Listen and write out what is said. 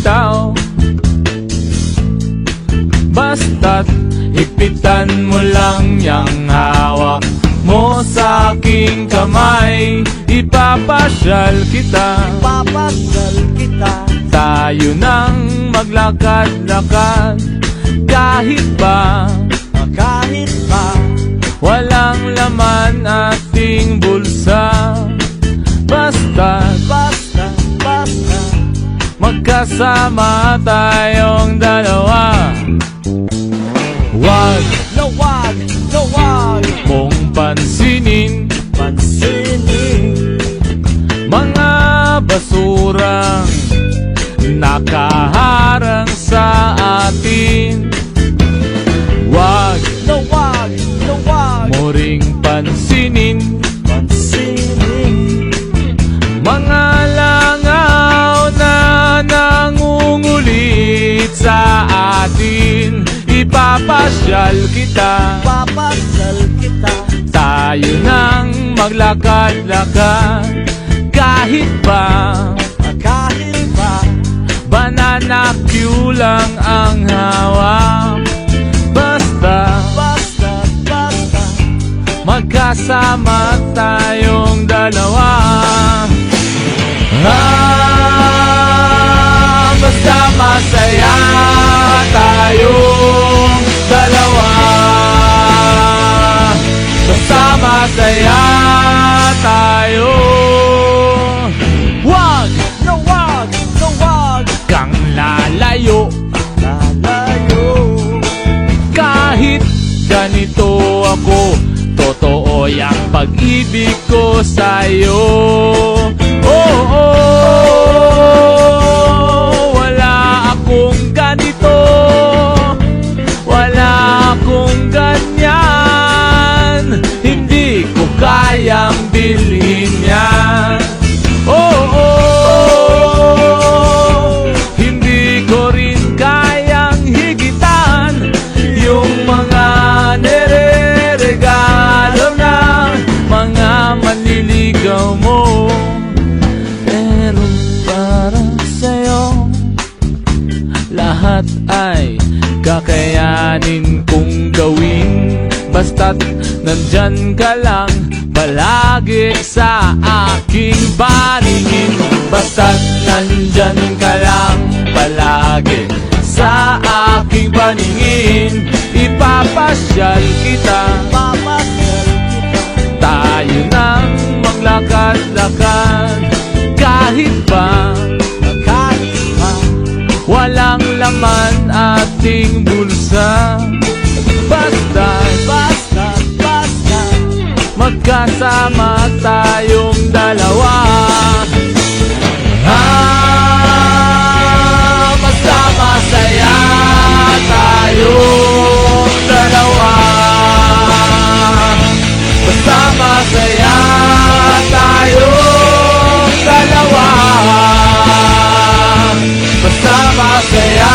bitaw. Basta't higpitan mo lang yang hawak mo sa aking kamay. Ipapasyal kita, Papasyal kita, tayo nang maglakad-lakad. Kahit pa kahit pa walang laman ating bulsa. Basta't basta magkasama tayong dalawa. Wag wag mong pansinin mga basurang nakaharang sa atin. Wag mo ring pansinin mga langaw na nangungulit sa atin. Ipapasyal kita, Papasyal kita, tayo nang maglakad-lakad. Kahit pa banana Q lang ang hawak. Basta magkasama tayong dalawa. Basta masaya tayong dalawa. Basta masaya tayo. Wag kang lalayo kahit ganito ako. Totoo yung pag-ibig ko sa'yo. Wala akong ganito, wala akong ganyan. Hindi ko kayang bilhin yan. Hindi ko rin kayang higitan yung mga nire-regalo ng mga manliligaw mo. Pero para sa'yo lahat ay kakayanin kong gawin. Basta't nandyan ka lang palagi sa aking paningin. Basta't nandyan ka lang palagi sa aking paningin. Ipapasyal kita, tayo nang maglakad-lakad. Kahit pa walang laman ating bulsa. Basta magkasama tayong dalawa. Basta masaya tayong dalawa. Basta masaya tayong dalawa. Basta masaya